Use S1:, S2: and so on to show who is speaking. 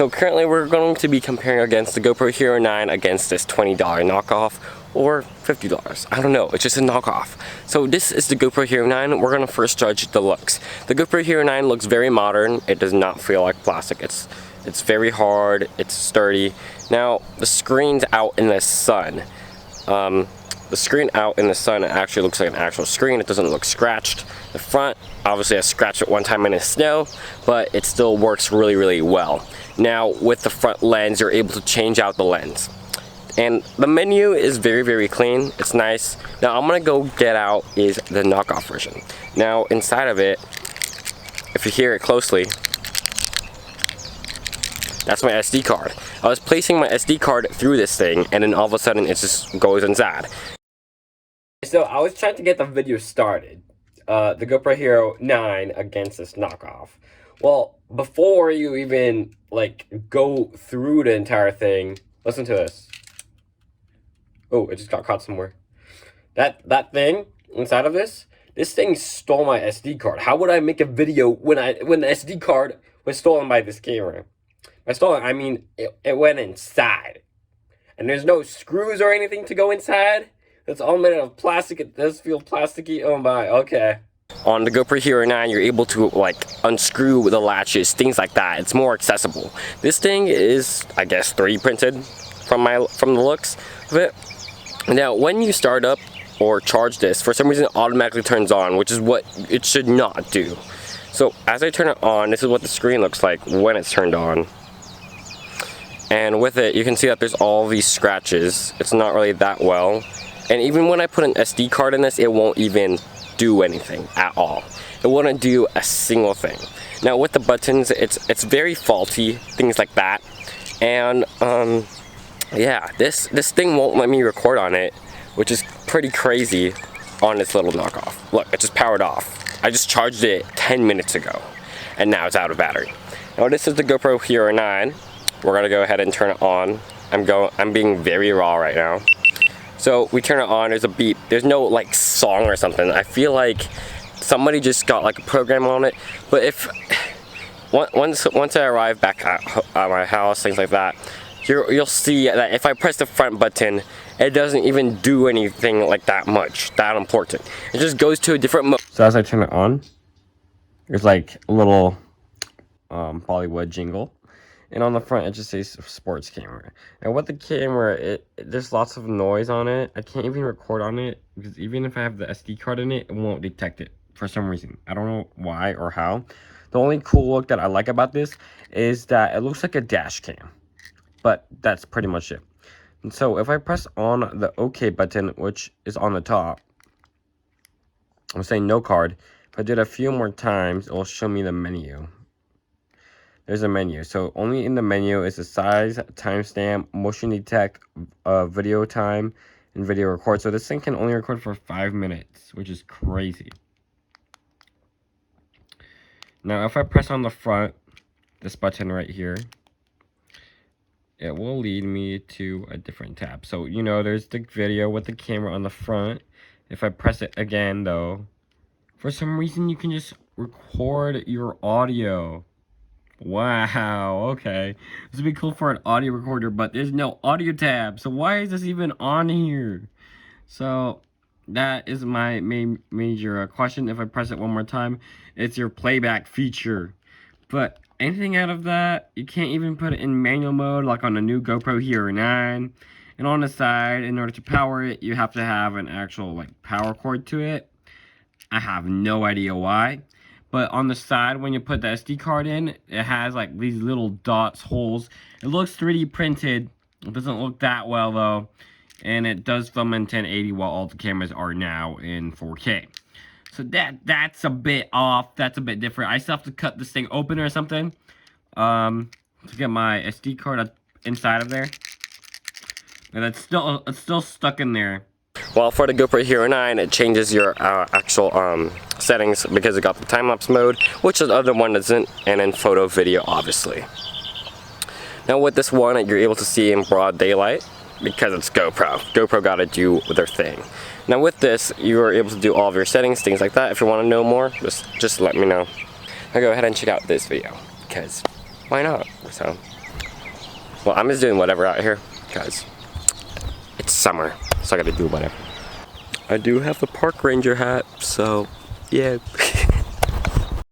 S1: So currently we're going to be comparing against the GoPro Hero 9 against this $20 knockoff or $50. I don't know, it's just a knockoff. So this is the GoPro Hero 9. We're going to first judge the looks. The GoPro Hero 9 looks very modern. It does not feel like plastic. It's very hard, it's sturdy. Now the screen's out in the sun. The screen out in the sun actually looks like an actual screen. It doesn't look scratched. The front, obviously I scratched it one time in the snow, but it still works really, really well. Now with the front lens, you're able to change out the lens. And the menu is very, very clean. It's nice. Now I'm gonna go get out is the knockoff version. Now inside of it, if you hear it closely, that's my SD card. I was placing my SD card through this thing and then all of a sudden it just goes inside. So I was trying to get the video started, the GoPro Hero 9 against this knockoff. Well, before you even like go through the entire thing, listen to this. Oh, it just got caught somewhere. That thing inside of this thing stole my SD card. How would I make a video when the SD card was stolen by this camera? By stolen, I mean it went inside, and there's no screws or anything to go inside. It's all made out of plastic. It does feel plasticky. Oh my, okay. On the GoPro Hero 9, you're able to like unscrew the latches, things like that. It's more accessible. This thing is, I guess, 3D printed from the looks of it. Now, when you start up or charge this, for some reason it automatically turns on, which is what it should not do. So as I turn it on, this is what the screen looks like when it's turned on. And with it, you can see that there's all these scratches. It's not really that well. And even when I put an SD card in this, it won't even do anything at all. It wouldn't do a single thing. Now with the buttons, it's very faulty, things like that. And yeah, this thing won't let me record on it, which is pretty crazy on this little knockoff. Look, it just powered off. I just charged it 10 minutes ago, and now it's out of battery. Now this is the GoPro Hero 9. We're gonna go ahead and turn it on. I'm being very raw right now. So we turn it on, there's a beep. There's no like song or something. I feel like somebody just got like a program on it. But if, once I arrive back at my house, things like that, you'll see that if I press the front button, it doesn't even do anything like that important. It just goes to a different mode. So as I turn it on, there's like a little Bollywood jingle. And on the front, it just says sports camera. And with the camera, there's lots of noise on it. I can't even record on it because even if I have the SD card in it, it won't detect it for some reason. I don't know why or how. The only cool look that I like about this is that it looks like a dash cam. But that's pretty much it. And so if I press on the OK button, which is on the top, I'm saying no card. If I did a few more times, it will show me the menu. There's a menu. So only in the menu is the size, timestamp, motion detect, video time, and video record. So this thing can only record for 5 minutes, which is crazy. Now if I press on the front, this button right here, it will lead me to a different tab. So, you know, there's the video with the camera on the front. If I press it again, though, for some reason, you can just record your audio. Wow, okay. This would be cool for an audio recorder, but there's no audio tab. So why is this even on here? So that is my major question. If I press it one more time, it's your playback feature. But anything out of that, you can't even put it in manual mode like on the new GoPro Hero 9. And on the side, in order to power it, you have to have an actual like power cord to it. I have no idea why. But on the side, when you put the SD card in, it has like these little dots, holes. It looks 3D printed. It doesn't look that well though. And it does film in 1080 while all the cameras are now in 4K. So that's a bit off. That's a bit different. I still have to cut this thing open or something to get my SD card inside of there. And it's still stuck in there. Well, for the GoPro Hero 9, it changes your actual settings because it got the time-lapse mode, which the other one doesn't, and then photo video, obviously. Now with this one, you're able to see in broad daylight because it's GoPro. GoPro got to do their thing. Now with this, you are able to do all of your settings, things like that. If you want to know more, just let me know. Now go ahead and check out this video because why not? So Well, I'm just doing whatever out here because it's summer, so I gotta do whatever. I do have the park ranger hat, so yeah.